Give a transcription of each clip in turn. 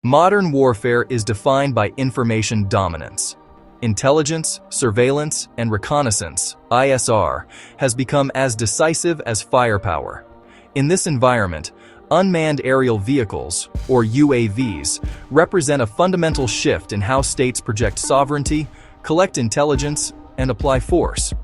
Modern warfare is defined by information dominance. Intelligence, surveillance, and reconnaissance, ISR, has become as decisive as firepower. In this environment, unmanned aerial vehicles, or UAVs, represent a fundamental shift in how states project sovereignty, collect intelligence, and apply force.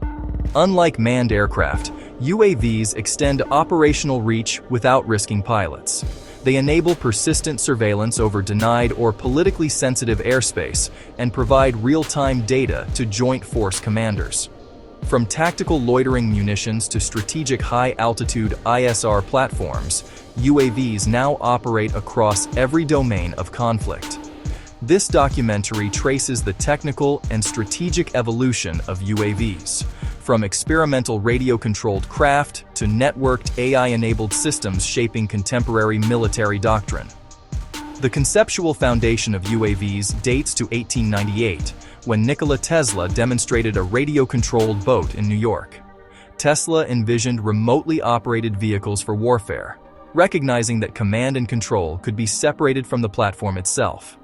Unlike manned aircraft, UAVs extend operational reach without risking pilots. They enable persistent surveillance over denied or politically sensitive airspace and provide real-time data to joint force commanders. From tactical loitering munitions to strategic high-altitude ISR platforms, UAVs now operate across every domain of conflict. This documentary traces the technical and strategic evolution of UAVs, from experimental radio-controlled craft to networked AI-enabled systems shaping contemporary military doctrine. The conceptual foundation of UAVs dates to 1898, when Nikola Tesla demonstrated a radio-controlled boat in New York. Tesla envisioned remotely operated vehicles for warfare, recognizing that command and control could be separated from the platform itself.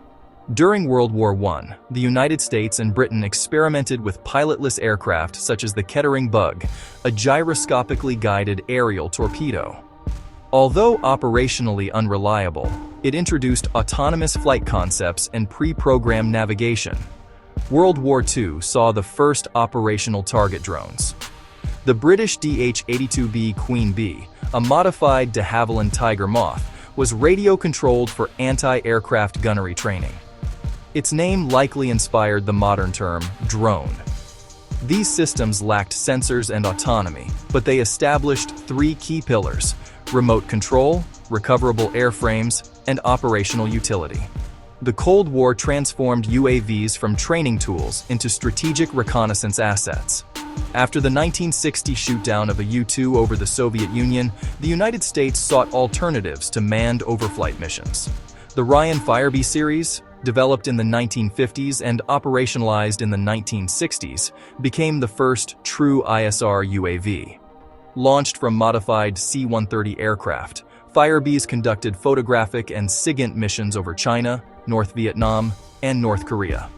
During World War I, the United States and Britain experimented with pilotless aircraft such as the Kettering Bug, a gyroscopically guided aerial torpedo. Although operationally unreliable, it introduced autonomous flight concepts and pre-programmed navigation. World War II saw the first operational target drones. The British DH-82B Queen Bee, a modified de Havilland Tiger Moth, was radio-controlled for anti-aircraft gunnery training. Its name likely inspired the modern term drone. These systems lacked sensors and autonomy, but they established three key pillars: remote control, recoverable airframes, and operational utility. The Cold War transformed UAVs from training tools into strategic reconnaissance assets. After the 1960 shootdown of a U-2 over the Soviet Union, the United States sought alternatives to manned overflight missions. The Ryan Firebee series, developed in the 1950s and operationalized in the 1960s, became the first true ISR UAV. Launched from modified C-130 aircraft, Firebees conducted photographic and SIGINT missions over China, North Vietnam, and North Korea.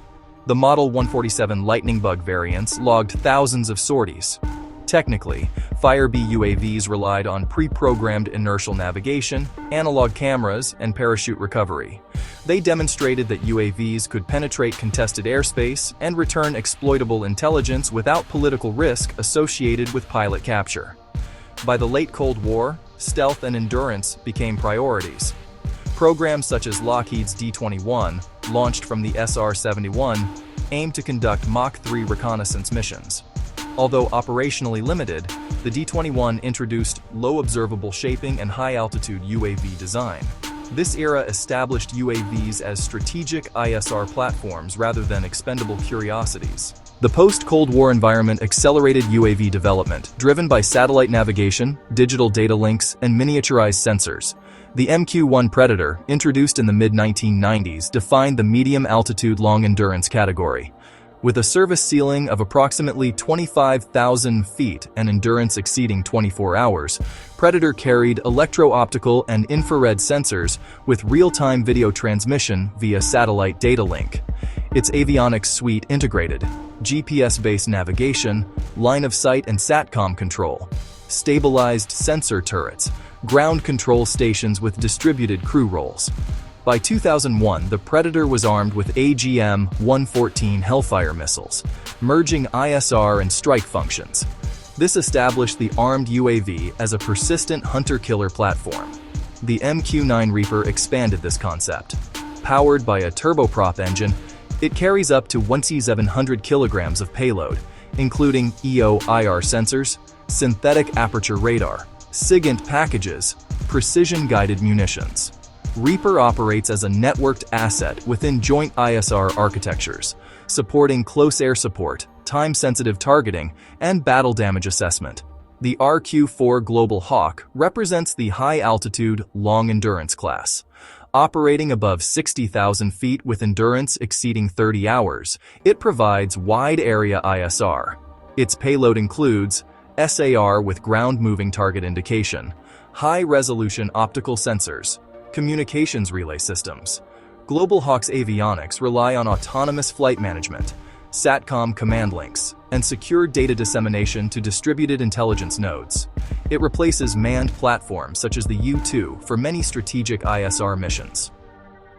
The Model 147 Lightning Bug variants logged thousands of sorties. Technically, Firebee UAVs relied on pre-programmed inertial navigation, analog cameras, and parachute recovery. They demonstrated that UAVs could penetrate contested airspace and return exploitable intelligence without political risk associated with pilot capture. By the late Cold War, stealth and endurance became priorities. Programs such as Lockheed's D-21, launched from the SR-71, aimed to conduct Mach 3 reconnaissance missions. Although operationally limited, the D-21 introduced low observable shaping and high-altitude UAV design. This era established UAVs as strategic ISR platforms rather than expendable curiosities. The post-Cold War environment accelerated UAV development, driven by satellite navigation, digital data links, and miniaturized sensors. The MQ-1 Predator, introduced in the mid-1990s, defined the medium-altitude long-endurance category. With a service ceiling of approximately 25,000 feet and endurance exceeding 24 hours, Predator carried electro-optical and infrared sensors with real-time video transmission via satellite data link. Its avionics suite integrated GPS-based navigation, line-of-sight and SATCOM control, stabilized sensor turrets, ground control stations with distributed crew roles. By 2001, the Predator was armed with AGM-114 Hellfire missiles, merging ISR and strike functions. This established the armed UAV as a persistent hunter-killer platform. The MQ-9 Reaper expanded this concept. Powered by a turboprop engine, it carries up to 1,700 kilograms of payload, including EO/IR sensors, synthetic aperture radar, SIGINT packages, precision-guided munitions. Reaper operates as a networked asset within joint ISR architectures, supporting close air support, time-sensitive targeting, and battle damage assessment. The RQ-4 Global Hawk represents the high-altitude, long-endurance class. Operating above 60,000 feet with endurance exceeding 30 hours, it provides wide-area ISR. Its payload includes SAR with ground-moving target indication, high-resolution optical sensors, communications relay systems, Global Hawk's avionics rely on autonomous flight management, SATCOM command links, and secure data dissemination to distributed intelligence nodes. It replaces manned platforms such as the U-2 for many strategic ISR missions.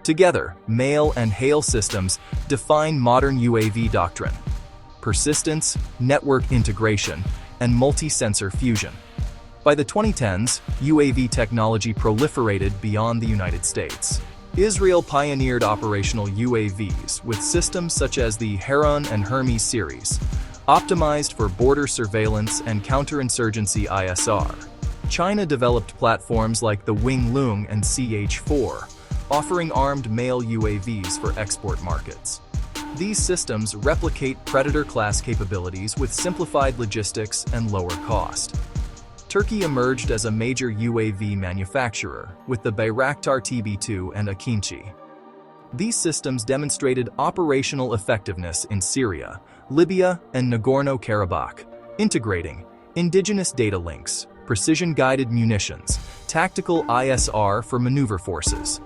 Together, MALE and HALE systems define modern UAV doctrine: persistence, network integration, and multi-sensor fusion. By the 2010s, UAV technology proliferated beyond the United States. Israel pioneered operational UAVs with systems such as the Heron and Hermes series, optimized for border surveillance and counterinsurgency ISR. China developed platforms like the Wing Lung and CH-4, offering armed male UAVs for export markets. These systems replicate Predator-class capabilities with simplified logistics and lower cost. Turkey emerged as a major UAV manufacturer with the Bayraktar TB2 and Akinci. These systems demonstrated operational effectiveness in Syria, Libya, and Nagorno-Karabakh, integrating indigenous data links, precision-guided munitions, tactical ISR for maneuver forces.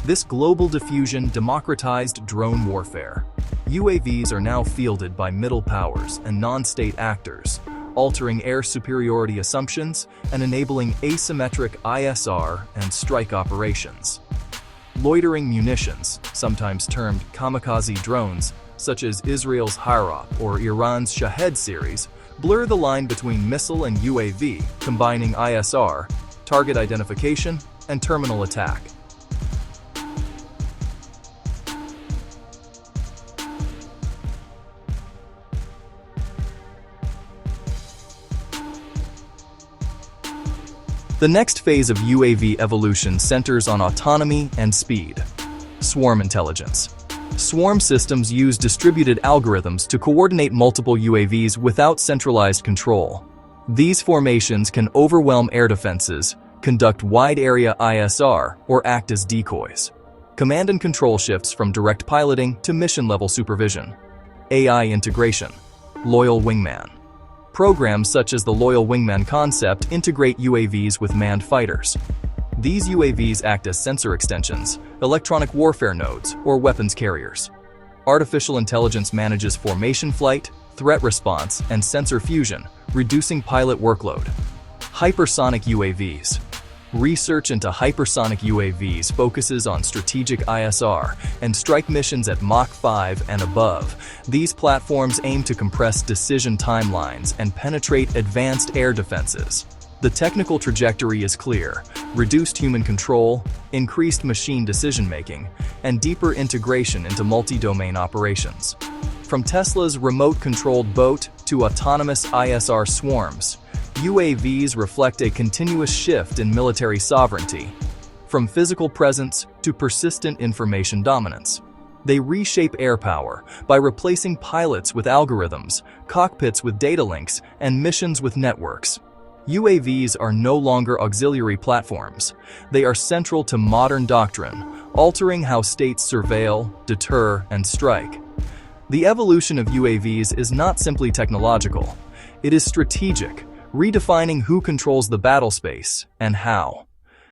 This global diffusion democratized drone warfare. UAVs are now fielded by middle powers and non-state actors, altering air superiority assumptions and enabling asymmetric ISR and strike operations. Loitering munitions, sometimes termed kamikaze drones, such as Israel's Hirop or Iran's Shahed series, blur the line between missile and UAV, combining ISR, target identification, and terminal attack. The next phase of UAV evolution centers on autonomy and speed. Swarm intelligence. Swarm systems use distributed algorithms to coordinate multiple UAVs without centralized control. These formations can overwhelm air defenses, conduct wide-area ISR, or act as decoys. Command and control shifts from direct piloting to mission-level supervision. AI integration. Loyal wingman. Programs such as the Loyal Wingman concept integrate UAVs with manned fighters. These UAVs act as sensor extensions, electronic warfare nodes, or weapons carriers. Artificial intelligence manages formation flight, threat response, and sensor fusion, reducing pilot workload. Hypersonic UAVs. Research into hypersonic UAVs focuses on strategic ISR and strike missions at Mach 5 and above. These platforms aim to compress decision timelines and penetrate advanced air defenses. The technical trajectory is clear: reduced human control, increased machine decision-making, and deeper integration into multi-domain operations. From Tesla's remote-controlled boat to autonomous ISR swarms, UAVs reflect a continuous shift in military sovereignty. From physical presence to persistent information dominance. They reshape air power by replacing pilots with algorithms, cockpits with data links, and missions with networks. UAVs are no longer auxiliary platforms. They are central to modern doctrine, altering how states surveil, deter, and strike. The evolution of UAVs is not simply technological. It is strategic, redefining who controls the battle space and how.